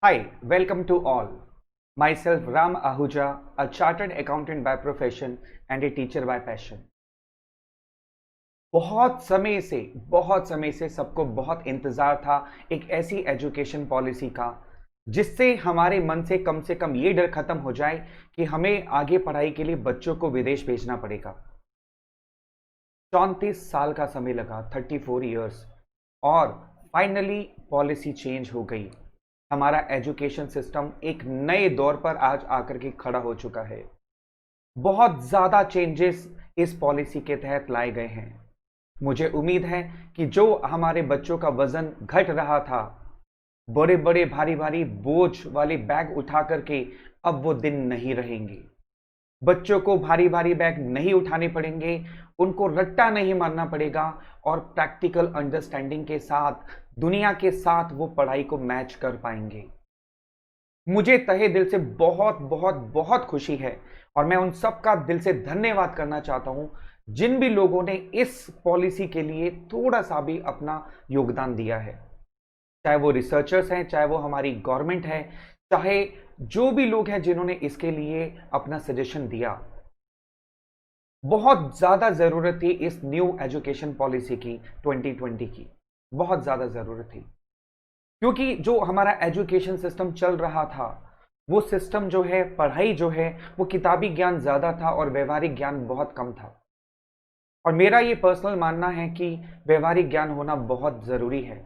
Hi, welcome to all. Myself Ram Ahuja, a chartered accountant by profession and a teacher by passion. बहुत समय से सबको बहुत इंतजार था एक ऐसी एजुकेशन पॉलिसी का जिससे हमारे मन से कम ये डर खत्म हो जाए कि हमें आगे पढ़ाई के लिए बच्चों को विदेश भेजना पड़ेगा। 34 साल का समय लगा, 34 इयर्स, और फाइनली पॉलिसी चेंज हो गई। हमारा एजुकेशन सिस्टम एक नए दौर पर आज आकर के खड़ा हो चुका है। बहुत ज्यादा चेंजेस इस पॉलिसी के तहत लाए गए हैं। मुझे उम्मीद है कि जो हमारे बच्चों का वजन घट रहा था, बड़े बड़े भारी भारी बोझ वाले बैग उठा करके, अब वो दिन नहीं रहेंगे। बच्चों को भारी भारी बैग नहीं उठाने पड़ेंगे, उनको रट्टा नहीं मारना पड़ेगा, और प्रैक्टिकल अंडरस्टैंडिंग के साथ दुनिया के साथ वो पढ़ाई को मैच कर पाएंगे। मुझे तहे दिल से बहुत बहुत बहुत खुशी है और मैं उन सब का दिल से धन्यवाद करना चाहता हूं जिन भी लोगों ने इस पॉलिसी के लिए थोड़ा सा भी अपना योगदान दिया है। चाहे वो रिसर्चर्स हैं, चाहे वो हमारी गवर्नमेंट है, चाहे जो भी लोग हैं जिन्होंने इसके लिए अपना सजेशन दिया। बहुत ज्यादा जरूरत थी इस न्यू एजुकेशन पॉलिसी की 2020 की, बहुत ज्यादा जरूरत थी, क्योंकि जो हमारा एजुकेशन सिस्टम चल रहा था वो सिस्टम जो है, पढ़ाई जो है, वो किताबी ज्ञान ज्यादा था और व्यवहारिक ज्ञान बहुत कम था। और मेरा ये पर्सनल मानना है कि व्यवहारिक ज्ञान होना बहुत जरूरी है।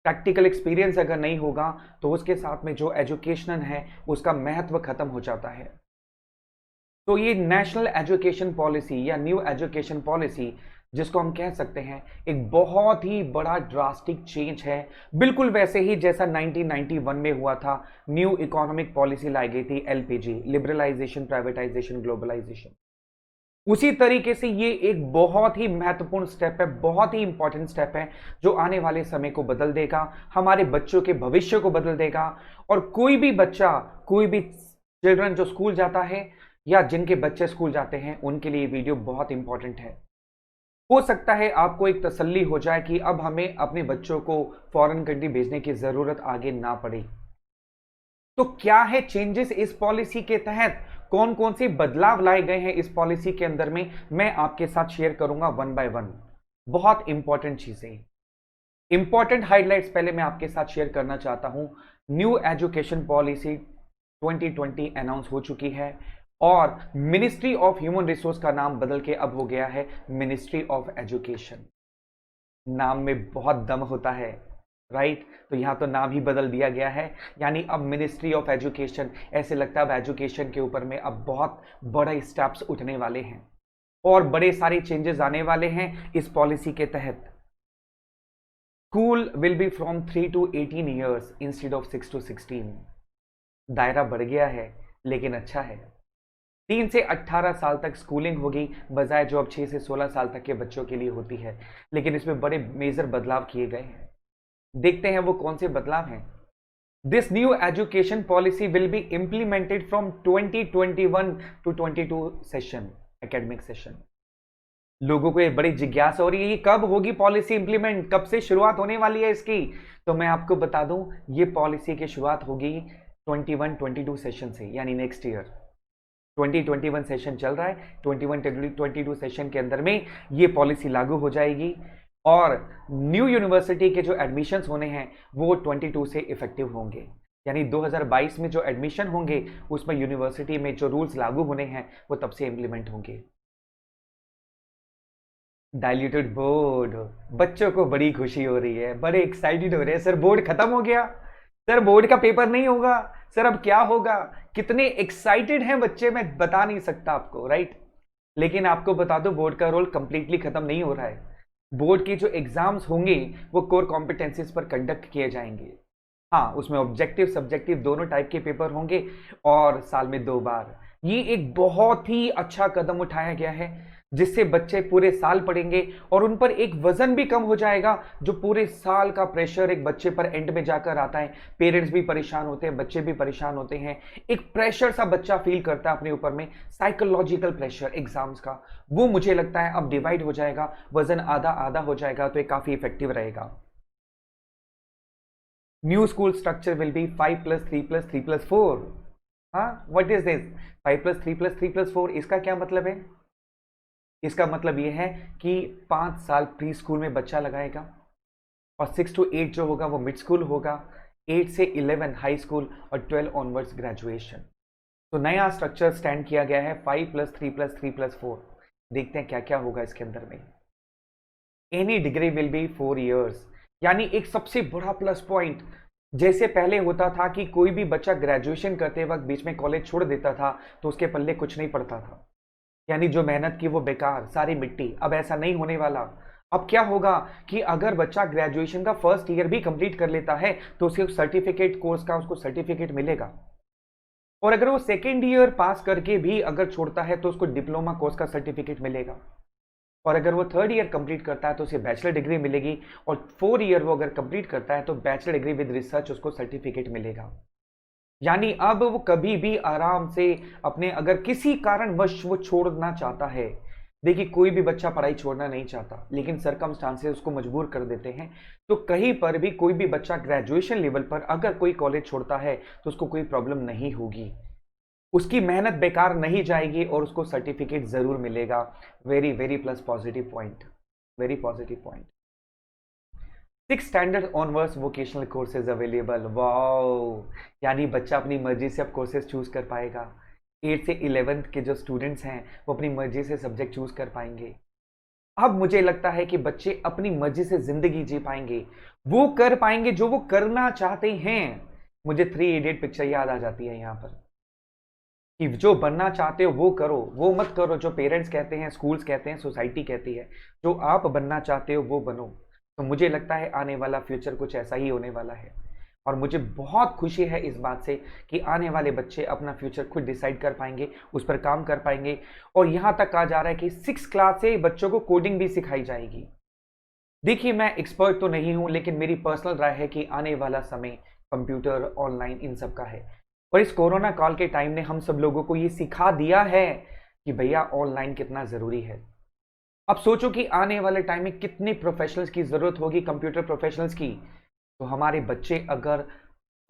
प्रैक्टिकल एक्सपीरियंस अगर नहीं होगा तो उसके साथ में जो एजुकेशन है उसका महत्व खत्म हो जाता है। तो ये नेशनल एजुकेशन पॉलिसी या न्यू एजुकेशन पॉलिसी, जिसको हम कह सकते हैं, एक बहुत ही बड़ा ड्रास्टिक चेंज है। बिल्कुल वैसे ही जैसा 1991 में हुआ था, न्यू इकोनॉमिक पॉलिसी लाई गई थी, एलपीजी, लिबरलाइजेशन, प्राइवेटाइजेशन, ग्लोबलाइजेशन। उसी तरीके से ये एक बहुत ही महत्वपूर्ण स्टेप है, बहुत ही इंपॉर्टेंट स्टेप है, जो आने वाले समय को बदल देगा, हमारे बच्चों के भविष्य को बदल देगा। और कोई भी बच्चा, कोई भी चिल्ड्रन जो स्कूल जाता है या जिनके बच्चे स्कूल जाते हैं, उनके लिए वीडियो बहुत इंपॉर्टेंट है। हो सकता है आपको एक तसल्ली हो जाए कि अब हमें अपने बच्चों को फॉरेन कंट्री भेजने की जरूरत आगे ना पड़े। तो क्या है चेंजेस इस पॉलिसी के तहत, कौन कौन से बदलाव लाए गए हैं इस पॉलिसी के अंदर में, मैं आपके साथ शेयर करूंगा वन बाय वन। बहुत इंपॉर्टेंट चीजें, इंपॉर्टेंट हाइलाइट्स पहले मैं आपके साथ शेयर करना चाहता हूं। न्यू एजुकेशन पॉलिसी 2020 अनाउंस हो चुकी है और मिनिस्ट्री ऑफ ह्यूमन रिसोर्स का नाम बदल के अब हो गया है मिनिस्ट्री ऑफ एजुकेशन। नाम में बहुत दम होता है, राइट? तो यहां तो नाम ही बदल दिया गया है, यानी अब मिनिस्ट्री ऑफ एजुकेशन। ऐसे लगता है अब एजुकेशन के ऊपर में अब बहुत बड़े स्टेप्स उठने वाले हैं और बड़े सारे चेंजेस आने वाले हैं इस पॉलिसी के तहत। School will be from 3 to 18 years instead of 6 to 16। दायरा बढ़ गया है लेकिन अच्छा है। 3 से 18 साल तक स्कूलिंग होगी, बजाय जो अब 6 से 16 साल तक के बच्चों के लिए होती है। लेकिन इसमें बड़े मेजर बदलाव किए गए हैं। देखते हैं वो कौन से बदलाव हैं। This new education policy will be implemented from 2021 to 22 session, academic session. लोगों को ये बड़ी जिज्ञासा हो रही है, ये कब होगी पॉलिसी इंप्लीमेंट, कब से शुरुआत होने वाली है इसकी? तो मैं आपको बता दूं, ये पॉलिसी की शुरुआत होगी 21-22 सेशन से, यानी नेक्स्ट ईयर। 2021 सेशन चल रहा है, 21-22 सेशन के अंदर में ये पॉलिसी लागू हो जाएगी और न्यू यूनिवर्सिटी के जो एडमिशन्स होने हैं वो 22 से इफेक्टिव होंगे। यानी 2022 में जो एडमिशन होंगे उसमें यूनिवर्सिटी में जो रूल्स लागू होने हैं वो तब से इंप्लीमेंट होंगे। डाइल्यूटेड बोर्ड, बच्चों को बड़ी खुशी हो रही है, बड़े एक्साइटेड हो रहे हैं। सर बोर्ड खत्म हो गया, सर बोर्ड का पेपर नहीं होगा, सर अब क्या होगा? कितने एक्साइटेड हैं बच्चे, मैं बता नहीं सकता आपको, राइट? लेकिन आपको बता दो, बोर्ड का रोल कंप्लीटली खत्म नहीं हो रहा है। बोर्ड की जो एग्जाम्स होंगे वो कोर कॉम्पिटेंसीज पर कंडक्ट किए जाएंगे। हाँ, उसमें ऑब्जेक्टिव सब्जेक्टिव दोनों टाइप के पेपर होंगे और साल में 2 बार। ये एक बहुत ही अच्छा कदम उठाया गया है जिससे बच्चे पूरे साल पढ़ेंगे और उन पर एक वजन भी कम हो जाएगा। जो पूरे साल का प्रेशर एक बच्चे पर एंड में जाकर आता है, पेरेंट्स भी परेशान होते हैं, बच्चे भी परेशान होते हैं, एक प्रेशर सा बच्चा फील करता है अपने ऊपर में, साइकोलॉजिकल प्रेशर एग्जाम्स का, वो मुझे लगता है अब डिवाइड हो जाएगा, वजन आधा आधा हो जाएगा, तो ये काफी इफेक्टिव रहेगा। New school structure will be 5+3+3+4। हाँ, व्हाट इज दिस 5+3+3+4? इसका क्या मतलब है? इसका मतलब यह है कि 5 साल प्री स्कूल में बच्चा लगाएगा और 6 to 8 जो होगा वो मिड स्कूल होगा, 8 से 11 हाई स्कूल और 12 ऑनवर्ड्स ग्रेजुएशन। तो नया स्ट्रक्चर स्टैंड किया गया है 5+3+3+4। देखते हैं क्या क्या होगा इसके अंदर में। Any degree will be 4 years, यानी एक सबसे बड़ा प्लस पॉइंट। जैसे पहले होता था कि कोई भी बच्चा ग्रेजुएशन करते वक्त बीच में कॉलेज छोड़ देता था तो उसके पल्ले कुछ नहीं पड़ता था, यानी जो मेहनत की वो बेकार, सारी मिट्टी। अब ऐसा नहीं होने वाला। अब क्या होगा कि अगर बच्चा ग्रेजुएशन का फर्स्ट ईयर भी कंप्लीट कर लेता है तो उसके सर्टिफिकेट कोर्स का उसको सर्टिफिकेट मिलेगा, और अगर वो सेकेंड ईयर पास करके भी अगर छोड़ता है तो उसको डिप्लोमा कोर्स का सर्टिफिकेट मिलेगा, और अगर वो थर्ड ईयर कंप्लीट करता है तो उसे बैचलर डिग्री मिलेगी, और 4 ईयर वो अगर कंप्लीट करता है तो बैचलर डिग्री विद रिसर्च उसको सर्टिफिकेट मिलेगा। यानी अब वो कभी भी आराम से अपने, अगर किसी कारणवश वो छोड़ना चाहता है, देखिए कोई भी बच्चा पढ़ाई छोड़ना नहीं चाहता लेकिन सरकमस्टांसेस उसको मजबूर कर देते हैं, तो कहीं पर भी कोई भी बच्चा ग्रेजुएशन लेवल पर अगर कोई कॉलेज छोड़ता है तो उसको कोई प्रॉब्लम नहीं होगी, उसकी मेहनत बेकार नहीं जाएगी और उसको सर्टिफिकेट जरूर मिलेगा। Very very plus positive point, very positive point. 6 standard onwards vocational courses available. Wow, यानी बच्चा अपनी मर्जी से अब कोर्सेज चूज कर पाएगा। 8 से 11 के जो स्टूडेंट्स हैं वो अपनी मर्जी से सब्जेक्ट चूज कर पाएंगे। अब मुझे लगता है कि बच्चे अपनी मर्जी से जिंदगी जी पाएंगे, वो कर पाएंगे जो वो करना चाहते हैं। मुझे 3 इडियट पिक्चर याद आ जाती है यहां पर, कि जो बनना चाहते हो वो करो, वो मत करो जो पेरेंट्स कहते हैं, स्कूल्स कहते हैं, सोसाइटी कहती है। जो आप बनना चाहते हो वो बनो। तो मुझे लगता है आने वाला फ्यूचर कुछ ऐसा ही होने वाला है, और मुझे बहुत खुशी है इस बात से कि आने वाले बच्चे अपना फ्यूचर खुद डिसाइड कर पाएंगे, उस पर काम कर पाएंगे। और यहां तक कहा जा रहा है कि 6 क्लास से बच्चों को कोडिंग भी सिखाई जाएगी। देखिए मैं एक्सपर्ट तो नहीं हूं लेकिन मेरी पर्सनल राय है कि आने वाला समय कंप्यूटर, ऑनलाइन, इन सब का है। और इस कोरोना काल के टाइम ने हम सब लोगों को ये सिखा दिया है कि भैया ऑनलाइन कितना जरूरी है। अब सोचो कि आने वाले टाइम में कितने प्रोफेशनल्स की जरूरत होगी, कंप्यूटर प्रोफेशनल्स की। तो हमारे बच्चे अगर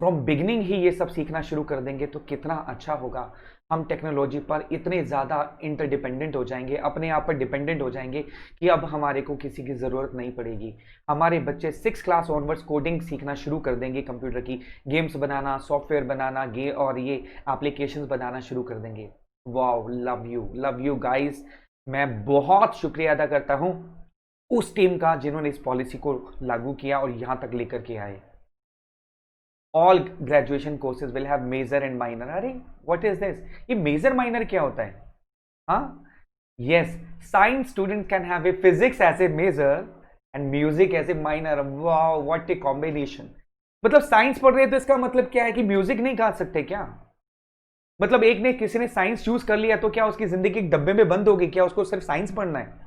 फ्रॉम बिगिनिंग ही ये सब सीखना शुरू कर देंगे तो कितना अच्छा होगा। हम टेक्नोलॉजी पर इतने ज़्यादा इंटरडिपेंडेंट हो जाएंगे, अपने आप पर डिपेंडेंट हो जाएंगे कि अब हमारे को किसी की ज़रूरत नहीं पड़ेगी। हमारे बच्चे 6 क्लास ऑनवर्ड्स कोडिंग सीखना शुरू कर देंगे, कंप्यूटर की गेम्स बनाना, सॉफ्टवेयर बनाना, और ये एप्लीकेशंस बनाना शुरू कर देंगे। Wow, love you guys. मैं बहुत शुक्रिया अदा करता हूं उस टीम का जिन्होंने इस पॉलिसी को लागू किया और यहां तक लेकर के आए। All graduation courses will have major and minor. अरे व्हाट इज दिस, ये मेजर माइनर क्या होता है? हाँ, yes, science student can have a physics as a major and music as a minor. Wow, what a combination. मतलब science पढ़ रहे हैं तो इसका मतलब क्या है कि म्यूजिक नहीं गा सकते क्या? मतलब एक ने, किसी ने साइंस चूज कर लिया तो क्या उसकी जिंदगी एक डब्बे में बंद होगी क्या? उसको सिर्फ साइंस पढ़ना है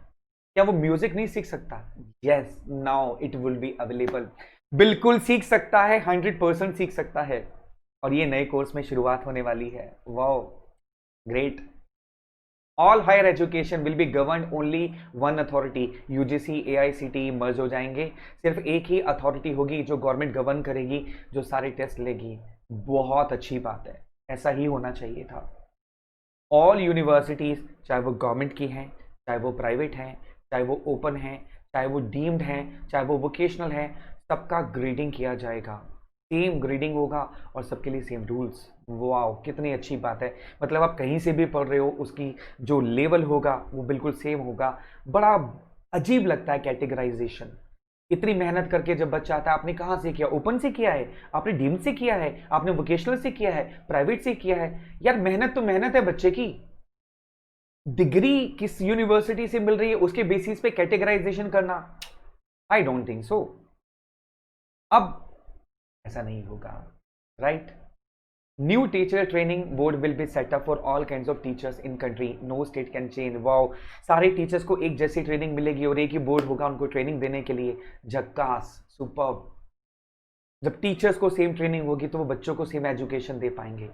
क्या? वो म्यूजिक नहीं सीख सकता? Yes, now it will be available. बिल्कुल सीख सकता है, 100% सीख सकता है। और ये नए कोर्स में शुरुआत होने वाली है। Wow, great. All higher education will be govern only one authority. UGC, AICTE merge हो जाएंगे, सिर्फ एक ही अथॉरिटी होगी जो गवर्नमेंट गवर्न करेगी, जो सारे टेस्ट लेगी। बहुत अच्छी बात है, ऐसा ही होना चाहिए था। ऑल यूनिवर्सिटीज, चाहे वो गवर्नमेंट की हैं, चाहे वो प्राइवेट हैं, चाहे वो ओपन हैं, चाहे वो डीम्ड हैं, चाहे वो वोकेशनल है, सबका ग्रेडिंग किया जाएगा। सेम ग्रेडिंग होगा और सबके लिए सेम रूल्स। वाओ, कितनी अच्छी बात है। मतलब आप कहीं से भी पढ़ रहे हो, उसकी जो लेवल होगा वो बिल्कुल सेम होगा। बड़ा अजीब लगता है कैटेगराइजेशन। इतनी मेहनत करके जब बच्चा आता है, आपने कहाँ से किया? ओपन से किया है, आपने डीम्ड से किया है, आपने वोकेशनल से किया है, प्राइवेट से किया है। यार मेहनत तो मेहनत है बच्चे की। डिग्री किस यूनिवर्सिटी से मिल रही है उसके बेसिस पे कैटेगराइजेशन करना, आई डोंट थिंक सो। अब ऐसा नहीं होगा, right? New teacher training board will be set up for all kinds of teachers in country, no state can change. Wow, सारे टीचर्स को एक जैसी ट्रेनिंग मिलेगी और एक ही बोर्ड होगा उनको ट्रेनिंग देने के लिए। झक्कास, सुपर्ब। जब टीचर्स को सेम ट्रेनिंग होगी तो वो बच्चों को सेम एजुकेशन दे पाएंगे।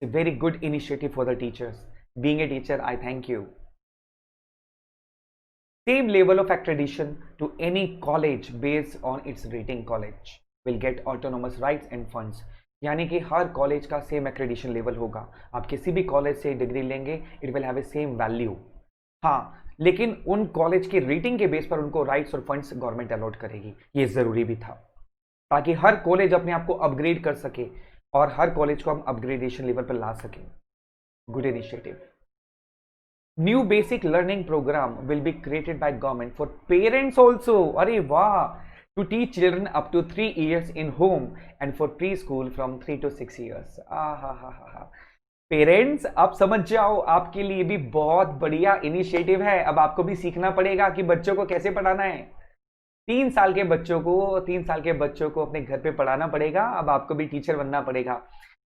Very good initiative for the teachers. Being a teacher, I thank you. Same level of accreditation to any college based on its rating college. Will get autonomous rights end funds, यानी कि हर college का same accreditation level होगा। आप किसी भी college से degree लेंगे, it will have a same value. हाँ, लेकिन उन कॉलेज की रेटिंग के बेस पर उनको राइट्स और फंड्स गवर्नमेंट अलॉट करेगी। ये जरूरी भी था ताकि हर कॉलेज अपने आप को अपग्रेड कर सके और हर कॉलेज को हम अपग्रेडेशन लेवल पर ला सके। Good initiative. New basic learning programme will be created by government for parents also. अरे वाह, to teach children up to 3 years in home and for preschool from 3 to 6 years। हा। Parents आप समझ जाओ, आपके लिए भी बहुत बढ़िया इनिशिएटिव है। अब आपको भी सीखना पड़ेगा कि बच्चों को कैसे पढ़ाना है। 3 साल के बच्चों को अपने घर पे पढ़ाना पड़ेगा। अब आपको भी टीचर बनना पड़ेगा।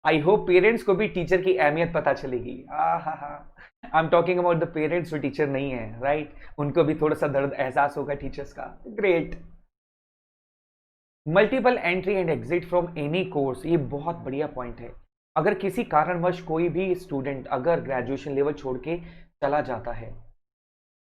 आई होप पेरेंट्स को भी टीचर की अहमियत पता चलेगी। I am talking about the parents जो टीचर नहीं है, राइट? उनको भी थोड़ा सा दर्द एहसास होगा टीचर्स का। Great. Multiple entry and exit from any course, ये बहुत बढ़िया पॉइंट है। अगर किसी कारणवश कोई भी स्टूडेंट अगर ग्रेजुएशन लेवल छोड़ के चला जाता है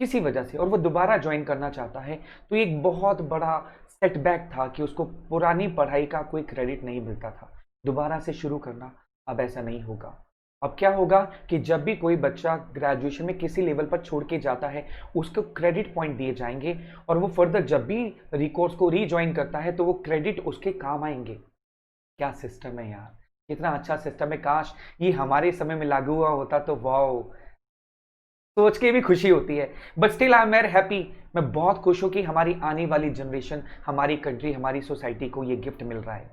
किसी वजह से और वो दोबारा ज्वाइन करना चाहता है, तो एक बहुत बड़ा सेटबैक था कि उसको पुरानी पढ़ाई का कोई क्रेडिट नहीं मिलता था। दोबारा से शुरू करना, अब ऐसा नहीं होगा। अब क्या होगा कि जब भी कोई बच्चा ग्रेजुएशन में किसी लेवल पर छोड़ के जाता है, उसको क्रेडिट पॉइंट दिए जाएंगे और वो फर्दर जब भी रिकोर्स को रीज्वाइन करता है तो वो क्रेडिट उसके काम आएंगे। क्या सिस्टम है यार, कितना अच्छा सिस्टम है। काश ये हमारे समय में लागू हुआ होता तो वाओ, सोच के भी खुशी होती है। But still I am very happy. मैं बहुत खुश हूं कि हमारी आने वाली जनरेशन, हमारी कंट्री, हमारी सोसाइटी को ये गिफ्ट मिल रहा है।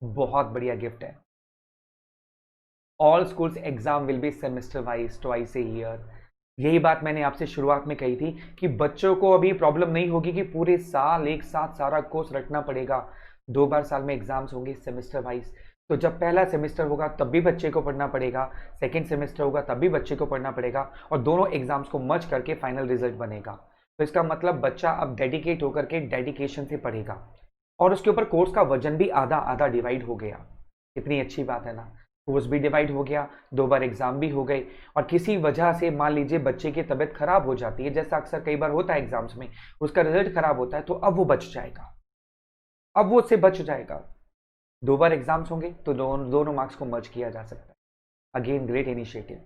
बहुत बढ़िया गिफ्ट है। All schools exam will be semester wise twice a year. यही बात मैंने आपसे शुरुआत में कही थी कि बच्चों को अभी प्रॉब्लम नहीं होगी कि पूरे साल एक साथ सारा कोर्स रटना पड़ेगा। 2 बार साल में एग्जाम्स होंगे सेमेस्टर वाइज। तो जब पहला सेमेस्टर होगा तब भी बच्चे को पढ़ना पड़ेगा, सेकेंड सेमेस्टर होगा तब भी बच्चे को पढ़ना पड़ेगा और दोनों एग्जाम्स को मर्ज करके फाइनल रिजल्ट बनेगा। तो इसका मतलब बच्चा अब डेडिकेट होकर के डेडिकेशन से पढ़ेगा और उसके ऊपर कोर्स का वजन भी आधा आधा डिवाइड हो गया। कितनी अच्छी बात है ना। कोर्स भी डिवाइड हो गया, 2 बार एग्जाम भी हो गए और किसी वजह से मान लीजिए बच्चे की तबीयत खराब हो जाती है, जैसा अक्सर कई बार होता है एग्जाम्स में, उसका रिजल्ट खराब होता है, तो अब वो बच जाएगा, अब वो उससे बच जाएगा। 2 बार एग्जाम्स होंगे तो दोनों मार्क्स को मर्ज किया जा सकता है। Again great initiative.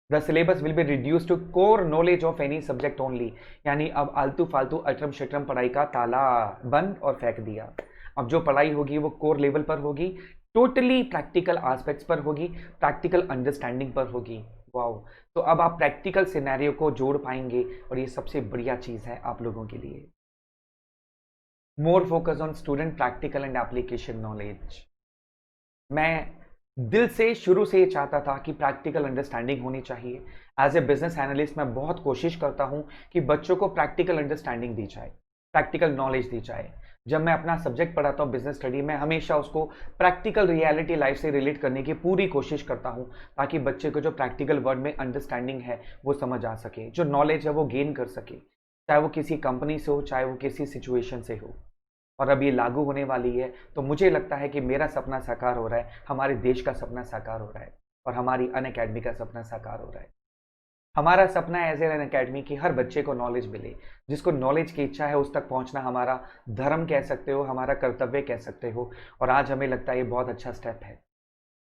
The syllabus will be reduce to core knowledge of any subject only, यानी अब आलतू फालतू अटरम शटरम पढ़ाई का ताला बंद और फेंक दिया। अब जो पढ़ाई होगी वो कोर लेवल पर होगी, टोटली प्रैक्टिकल एस्पेक्ट्स पर होगी, प्रैक्टिकल अंडरस्टैंडिंग पर होगी। वाओ, तो अब आप प्रैक्टिकल सिनेरियो को जोड़ पाएंगे और ये सबसे बढ़िया चीज है आप लोगों के लिए। More focus on student practical and application knowledge. मैं दिल से शुरू से ये चाहता था कि प्रैक्टिकल अंडरस्टैंडिंग होनी चाहिए। एज ए बिजनेस एनालिस्ट मैं बहुत कोशिश करता हूं कि बच्चों को प्रैक्टिकल अंडरस्टैंडिंग दी जाए, प्रैक्टिकल नॉलेज दी जाए। जब मैं अपना सब्जेक्ट पढ़ाता हूँ बिजनेस स्टडी में, हमेशा उसको प्रैक्टिकल रियलिटी लाइफ से रिलेट करने की पूरी कोशिश करता हूँ ताकि बच्चे को जो प्रैक्टिकल वर्ड में अंडरस्टैंडिंग है वो समझ आ सके, जो नॉलेज है वो गेन कर सके, चाहे वो किसी कंपनी से हो, चाहे वो किसी सिचुएशन से हो। और अब ये लागू होने वाली है तो मुझे लगता है कि मेरा सपना साकार हो रहा है, हमारे देश का सपना साकार हो रहा है और हमारी अनअकैडमी का सपना साकार हो रहा है। हमारा सपना है एज एन अकेडमी कि हर बच्चे को नॉलेज मिले, जिसको नॉलेज की इच्छा है उस तक पहुंचना हमारा धर्म कह सकते हो, हमारा कर्तव्य कह सकते हो। और आज हमें लगता है ये बहुत अच्छा स्टेप है।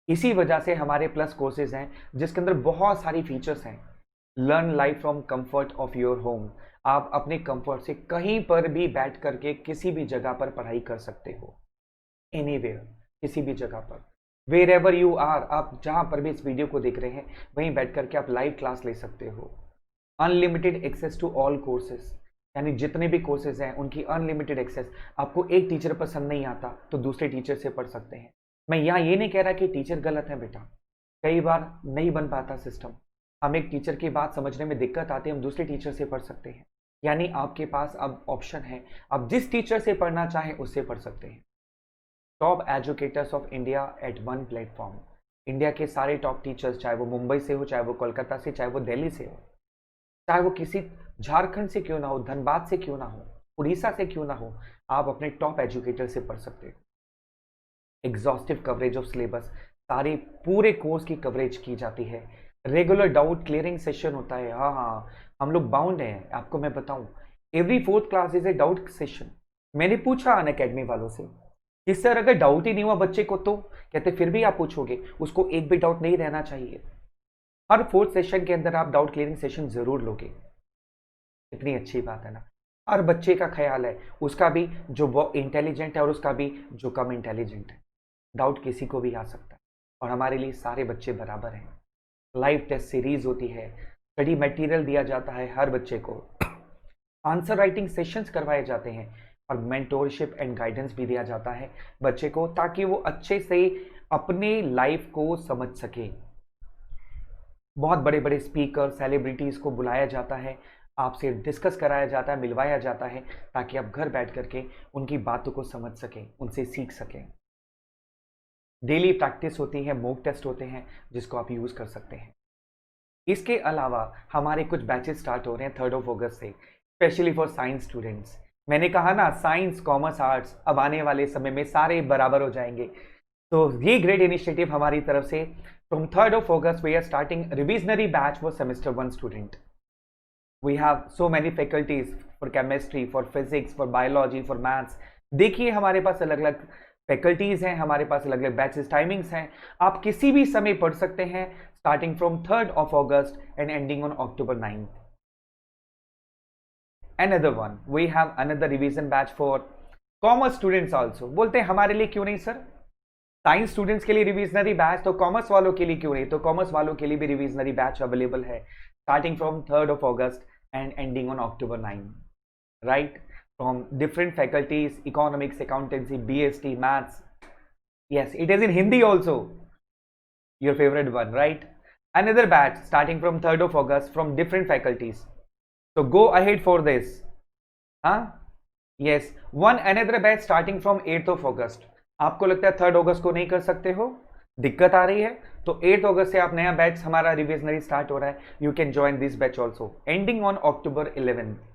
इसी वजह से हमारे प्लस कोर्सेज हैं जिसके अंदर बहुत सारी फीचर्स हैं। Learn life from comfort of your home, आप अपने कंफर्ट से कहीं पर भी बैठ करके किसी भी जगह पर पढ़ाई कर सकते हो। एनीवेयर, किसी भी जगह पर, वेर एवर यू आर, आप जहां पर भी इस वीडियो को देख रहे हैं वहीं बैठ करके आप लाइव क्लास ले सकते हो। Unlimited access to all courses, यानी जितने भी कोर्सेज हैं उनकी अनलिमिटेड एक्सेस। आपको एक टीचर पसंद नहीं आता तो दूसरे टीचर से पढ़ सकते हैं। मैं यहाँ ये नहीं कह रहा कि टीचर गलत है बेटा, कई बार नहीं बन पाता सिस्टम, हम एक टीचर की बात समझने में दिक्कत आती है, हम दूसरे टीचर से पढ़ सकते हैं। यानी आपके पास अब ऑप्शन है, आप जिस टीचर से पढ़ना चाहें उससे पढ़ सकते हैं। Top educators of India at one platform, India के सारे टॉप टीचर्स, चाहे वो मुंबई से हो, चाहे वो कोलकाता से, चाहे वो दिल्ली से हो, चाहे वो किसी झारखंड से क्यों ना हो, धनबाद से क्यों ना हो, उड़ीसा से क्यों ना हो, आप अपने टॉप एजुकेटर से पढ़ सकते हो। एग्जॉस्टिव कवरेज ऑफ सिलेबस, सारे पूरे कोर्स की कवरेज की जाती है। रेगुलर डाउट क्लियरिंग सेशन होता है। हाँ, हम लोग बाउंड हैं। आपको मैं बताऊं, every 4th class is a doubt session. मैंने पूछा अनअकैडमी वालों से कि सर अगर डाउट ही नहीं हुआ बच्चे को तो कहते फिर भी आप पूछोगे, उसको एक भी डाउट नहीं रहना चाहिए। हर 4th सेशन के अंदर आप डाउट क्लियरिंग सेशन जरूर लोगे, इतनी अच्छी बात है ना। हर बच्चे का ख्याल है, उसका भी जो वो इंटेलिजेंट है और उसका भी जो कम इंटेलिजेंट है, डाउट किसी को भी आ सकता है और हमारे लिए सारे बच्चे बराबर हैं। लाइव टेस्ट सीरीज होती है, स्टडी मटेरियल दिया जाता है हर बच्चे को, आंसर राइटिंग सेशंस करवाए जाते हैं और मेंटोरशिप एंड गाइडेंस भी दिया जाता है बच्चे को, ताकि वो अच्छे से अपने लाइफ को समझ सके। बहुत बड़े बड़े स्पीकर सेलिब्रिटीज को बुलाया जाता है, आपसे डिस्कस कराया जाता है, मिलवाया जाता है, ताकि आप घर बैठ करके उनकी बातों को समझ सकें, उनसे सीख सकें। डेली प्रैक्टिस होती है, मॉक टेस्ट होते हैं जिसको आप यूज कर सकते हैं। इसके अलावा हमारे कुछ बैचेस स्टार्ट हो रहे हैं 3 अगस्त से, स्पेशली फॉर साइंस स्टूडेंट्स। मैंने कहा ना, साइंस कॉमर्स आर्ट्स अब आने वाले समय में सारे बराबर हो जाएंगे, तो ये ग्रेट इनिशिएटिव हमारी तरफ से। फ्रॉम 3 अगस्त we are starting revisionary batch for semester 1 student. We have so many faculties for chemistry, for physics, for biology, for maths. देखिए हमारे पास अलग अलग फैकल्टीज हैं, हमारे पास अलग अलग बैचेस टाइमिंग्स हैं, आप किसी भी समय पढ़ सकते हैं, starting from 3 August and ending on October 9th. Another one, we have another revision batch for commerce students also. बोलते हैं हमारे लिए क्यों नहीं सर, साइंस स्टूडेंट्स के लिए रिविजनरी बैच, तो कॉमर्स वालों के लिए क्यों नहीं? तो कॉमर्स वालों के लिए भी रिविजनरी बैच अवेलेबल है, starting from 3 August and ending on October 9, right? From different faculties, economics, accountancy, BST, maths, yes, it is in Hindi also, your favorite one, right? Another batch starting from 3rd of August from different faculties, so go ahead for this, huh? Yes, one another batch starting from 8th of August. आपको लगता है 3rd अगस्त को नहीं कर सकते हो, दिक्कत आ रही है, तो 8th अगस्त से आप नया बैच हमारा रिविजनरी स्टार्ट हो रहा है, you can join this batch also, ending on October 11th.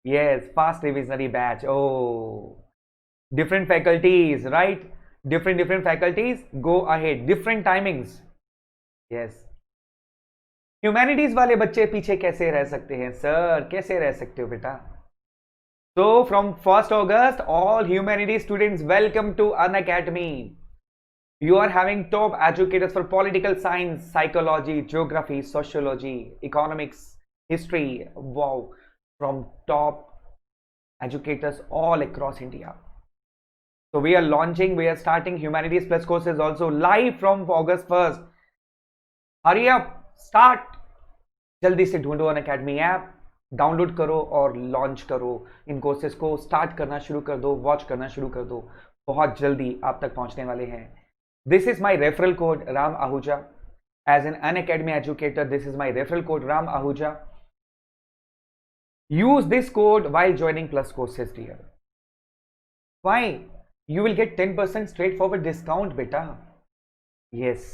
Yes, fast revisionary batch. Oh, different faculties, right? Different faculties, go ahead, different timings. Yes. Humanities वाले बच्चे पीछे कैसे रह सकते हैं सर, कैसे रह सकते हो बेटा? So from 1st August, all humanities students welcome to Unacademy. You are having top educators for political science, psychology, geography, sociology, economics, history. Wow, from top educators all across India. So we are starting Humanities Plus courses also live from August 1st. Hurry up, start. जल्दी से ढूंढो Unacademy app, download करो और launch करो इन courses को, start करना शुरू कर दो, वॉच करना शुरू कर दो, बहुत जल्दी आप तक पहुंचने वाले हैं। This is my referral code Ram Ahuja, as an Unacademy educator, this is my referral code Ram Ahuja. Use this code while joining Plus courses, dear. Why? You will get 10% straightforward discount, beta. Yes,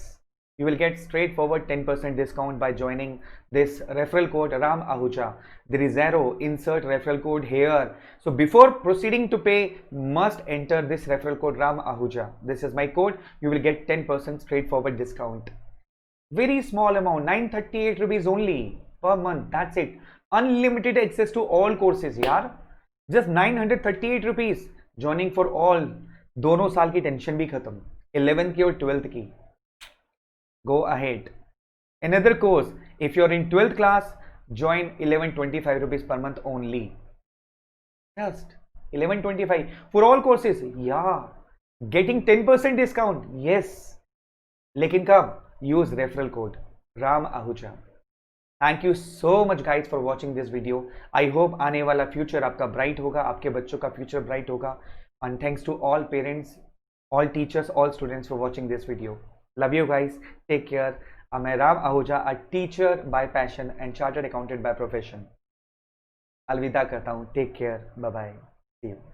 you will get straightforward 10% discount by joining this referral code Ram Ahuja. There is zero insert referral code here. So before proceeding to pay, must enter this referral code Ram Ahuja. This is my code. You will get 10% straightforward discount. Very small amount, 938 rupees only per month. That's it. Unlimited access to all courses, यार. Just 938 rupees. Joining for all. दोनों साल की tension भी खत्म, 11th की और 12th की. Go ahead. Another course, if you're in 12th class, join 1125 rupees per month only. Just 1125 for all courses. Yeah, getting 10% discount. Yes. लेकिन कब? Use referral code Ram Ahuja. Thank you so much guys for watching this video. I hope आने वाला future आपका bright होगा, आपके बच्चों का future bright होगा. And thanks to all parents, all teachers, all students for watching this video. Love you guys. Take care. I'm Ram Ahuja, a teacher by passion and chartered accountant by profession. अलविदा करता हूँ. Take care. Bye bye. See you.